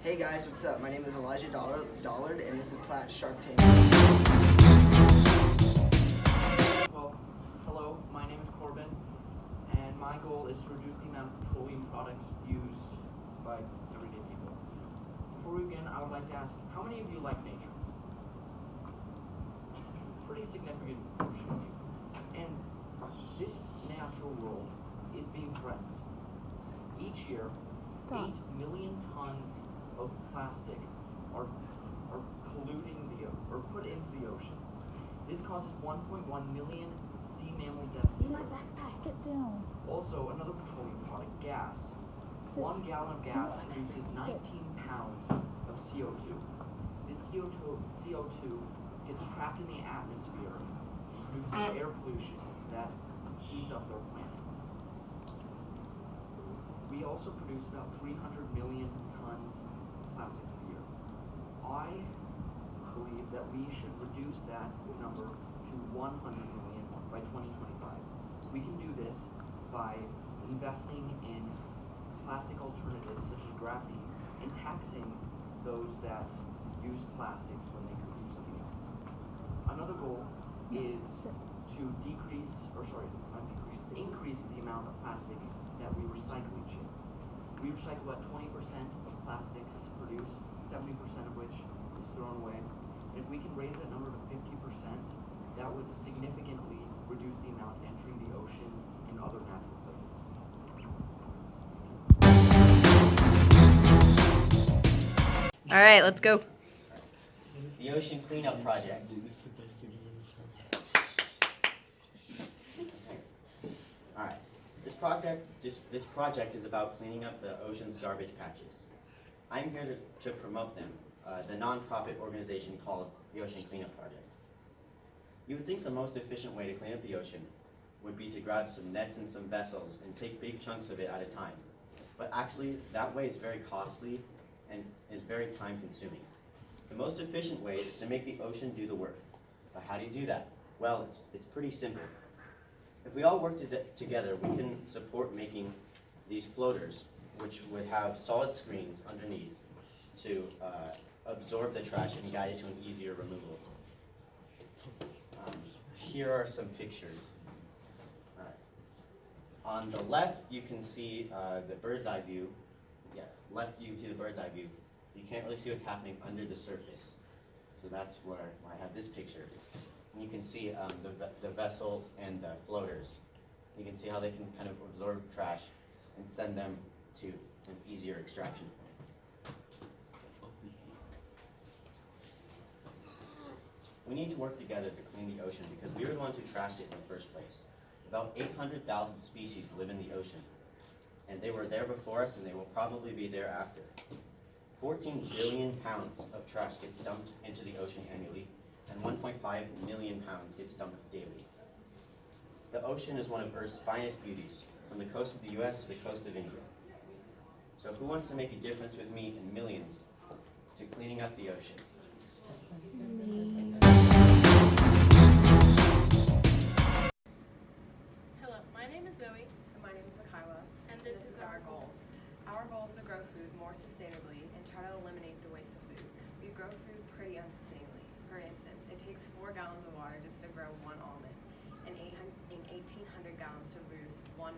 Hey guys, what's up? My name is Elijah Dollard and this is Platt Shark Tank. Well, hello, my name is Corbin, and my goal is to reduce the amount of petroleum products used by everyday people. Before we begin, I would like to ask, how many of you like nature? Pretty significant portion. And this natural world is being threatened. Each year, 8 million tons of plastic are polluting or put into the ocean. This causes 1.1 million sea mammal deaths a year. Sit down. Also, another petroleum product, gas. 1 gallon of gas produces 19 pounds of CO2. This CO2 gets trapped in the atmosphere and produces air pollution that heats up our planet. We also produce about 300 million tons of plastics a year. I believe that we should reduce that number to 100 million by 2025. We can do this by investing in plastic alternatives such as graphene and taxing those that use plastics when they could use something else. Another goal is to increase the amount of plastics that we recycle each year. We recycle about 20% of plastics produced, 70% of which is thrown away. And if we can raise that number to 50%, that would significantly reduce the amount entering the oceans and other natural places. All right, let's go. The Ocean Cleanup Project. Alright, this project is about cleaning up the ocean's garbage patches. I'm here to promote them, the non-profit organization called the Ocean Cleanup Project. You would think the most efficient way to clean up the ocean would be to grab some nets and some vessels and take big chunks of it at a time. But actually, that way is very costly and is very time-consuming. The most efficient way is to make the ocean do the work. But how do you do that? Well, it's pretty simple. If we all work together, we can support making these floaters, which would have solid screens underneath to absorb the trash and guide it to an easier removal. Here are some pictures. On the left, you can see the bird's eye view. Yeah, left you can see the bird's eye view. You can't really see what's happening under the surface. So that's where I have this picture. And you can see the vessels and the floaters. You can see how they can kind of absorb trash and send them to an easier extraction point. We need to work together to clean the ocean because we were the ones who trashed it in the first place. About 800,000 species live in the ocean, and they were there before us and they will probably be there after. 14 billion pounds of trash gets dumped into the ocean annually, and 1.5 million pounds gets dumped daily. The ocean is one of Earth's finest beauties, from the coast of the US to the coast of India. So who wants to make a difference with me and millions to cleaning up the ocean? Hello, my name is Zoe. And my name is Mikayla. And this is our goal. Our goal is to grow food more sustainably and try to eliminate the waste of food. We grow food pretty unsustainably. For instance, it takes 4 gallons of water just to grow 1 almond, and 1,800 gallons to produce 1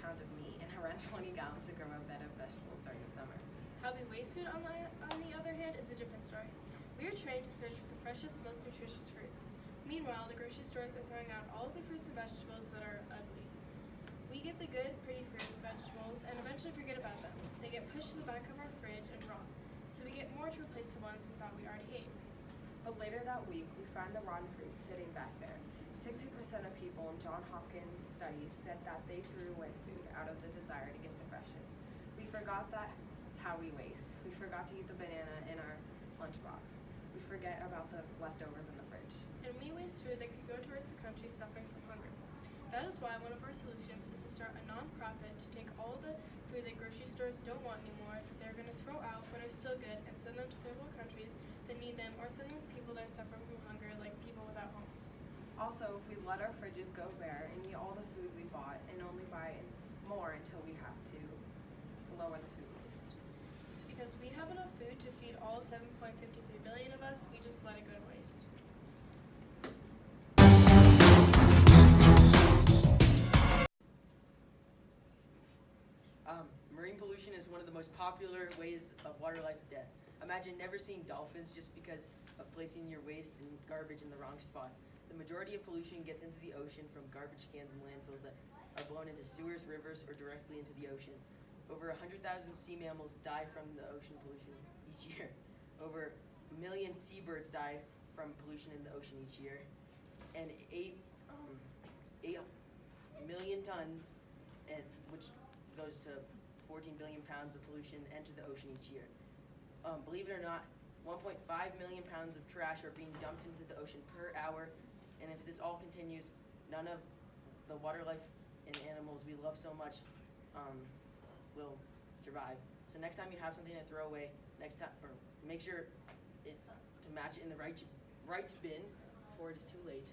pound of meat, and around 20 gallons to grow a bed of vegetables during the summer. How we waste food, on the other hand, is a different story. We are trained to search for the freshest, most nutritious fruits. Meanwhile, the grocery stores are throwing out all of the fruits and vegetables that are ugly. We get the good, pretty fruits and vegetables and eventually forget about them. They get pushed to the back of our fridge and rot, so we get more to replace the ones we thought we already ate. But later that week, we find the rotten fruit sitting back there. 60% of people in Johns Hopkins studies said that they threw away food out of the desire to get the freshest. We forgot that it's how we waste. We forgot to eat the banana in our lunchbox. We forget about the leftovers in the fridge. And we waste food that could go towards the country suffering from hunger. That is why one of our solutions is to start a non-profit to take all the food that grocery stores don't want anymore, that they're going to throw out but are still good, and send them to third world countries that need them, or send them to people that are suffering from hunger, like people without homes. Also, if we let our fridges go bare and eat all the food we bought and only buy more until we have to lower the food waste. Because we have have enough food to feed all 7.53 billion of us, we just let it go to waste. Marine pollution is one of the most popular ways of water life death. Imagine never seeing dolphins just because of placing your waste and garbage in the wrong spots. The majority of pollution gets into the ocean from garbage cans and landfills that are blown into sewers, rivers, or directly into the ocean. Over 100,000 sea mammals die from the ocean pollution each year. Over 1 million seabirds die from pollution in the ocean each year. And 8 million tons, which goes to 14 billion pounds of pollution enter the ocean each year. Believe it or not, 1.5 million pounds of trash are being dumped into the ocean per hour, and if this all continues, none of the water life and animals we love so much will survive. So next time you have something to throw away, make sure to match it in the right bin before it is too late.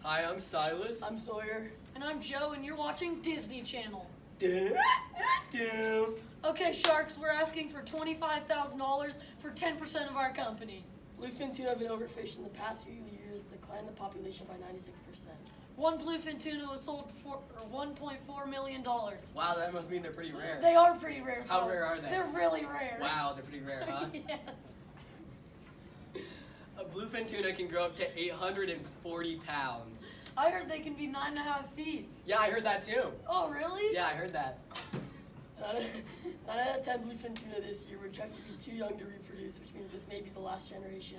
Hi, I'm Silas. I'm Sawyer. And I'm Joe, and you're watching Disney Channel. Okay, Sharks, we're asking for $25,000 for 10% of our company. Bluefin tuna have been overfished in the past few years, declined the population by 96%. One bluefin tuna was sold for $1.4 million. Wow, that must mean they're pretty rare. They are pretty rare. How rare are they? They're really rare. Wow, they're pretty rare, huh? Yes. A bluefin tuna can grow up to 840 pounds. I heard they can be 9.5 feet. Yeah, I heard that too. Oh, really? Yeah, I heard that. 9 out of 10 bluefin tuna this year were judged to be too young to reproduce, which means this may be the last generation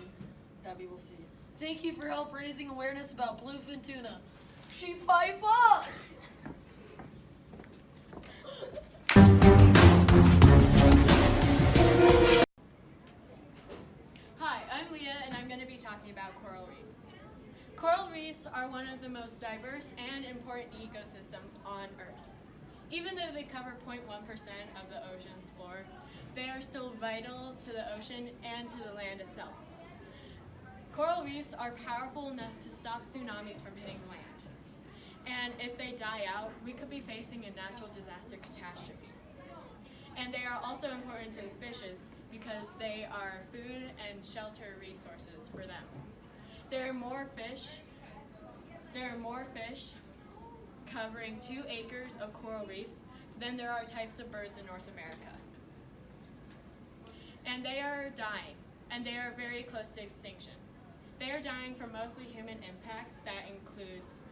that we will see. Thank you for help raising awareness about bluefin tuna. Sheep pipe up! Hi, I'm Leah, and I'm going to be talking about coral reefs. Coral reefs are one of the most diverse and important ecosystems on Earth. Even though they cover 0.1% of the ocean's floor, they are still vital to the ocean and to the land itself. Coral reefs are powerful enough to stop tsunamis from hitting land. And if they die out, we could be facing a natural disaster catastrophe. And they are also important to the fishes because they are food and shelter resources for them. There are more fish covering 2 acres of coral reefs than there are types of birds in North America. And they are dying, and they are very close to extinction. They are dying from mostly human impacts that includes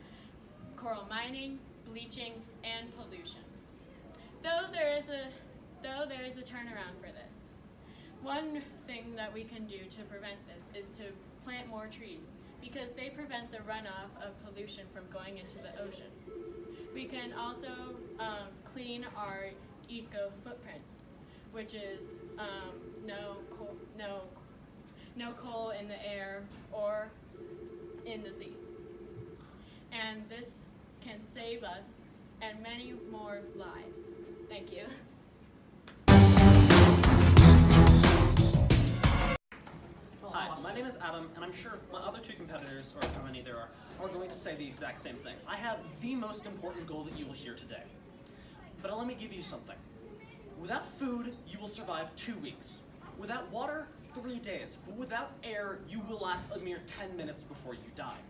coral mining, bleaching, and pollution. Though there is a turnaround for this. One thing that we can do to prevent this is to plant more trees because they prevent the runoff of pollution from going into the ocean. We can also clean our eco footprint, which is no coal in the air or in the sea. And this can save us and many more lives. Thank you. Hi, my name is Adam, and I'm sure my other 2 competitors, or how many there are going to say the exact same thing. I have the most important goal that you will hear today. But let me give you something. Without food, you will survive 2 weeks. Without water, 3 days. But without air, you will last a mere 10 minutes before you die.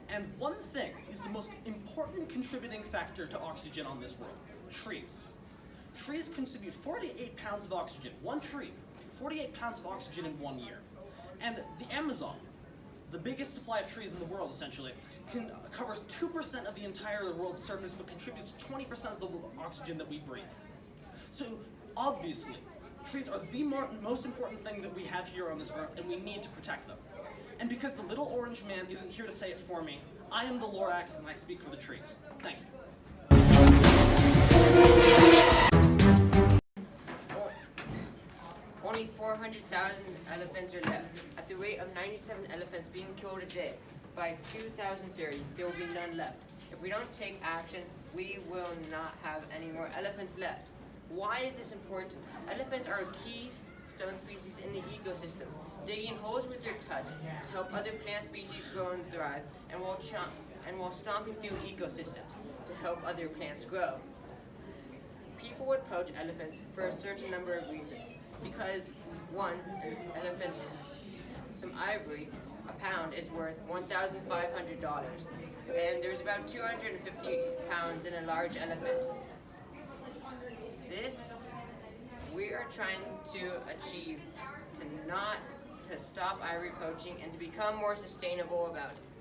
And one thing is the most important contributing factor to oxygen on this world: trees. Trees contribute 48 pounds of oxygen. One tree, 48 pounds of oxygen in 1 year. And the Amazon, the biggest supply of trees in the world essentially, covers 2% of the entire world's surface but contributes 20% of the oxygen that we breathe. So obviously, trees are the most important thing that we have here on this earth, and we need to protect them. And because the little orange man isn't here to say it for me, I am the Lorax and I speak for the trees. Thank you. Only 400,000 elephants are left. At the rate of 97 elephants being killed a day, by 2030, there will be none left. If we don't take action, we will not have any more elephants left. Why is this important? Elephants are a key stone species in the ecosystem, digging holes with their tusks to help other plant species grow and thrive, and while and while stomping through ecosystems to help other plants grow. People would poach elephants for a certain number of reasons. Because, one, elephants, some ivory, a pound is worth $1,500, and there's about 250 pounds in a large elephant. This, we are trying to achieve to stop ivory poaching and to become more sustainable about it.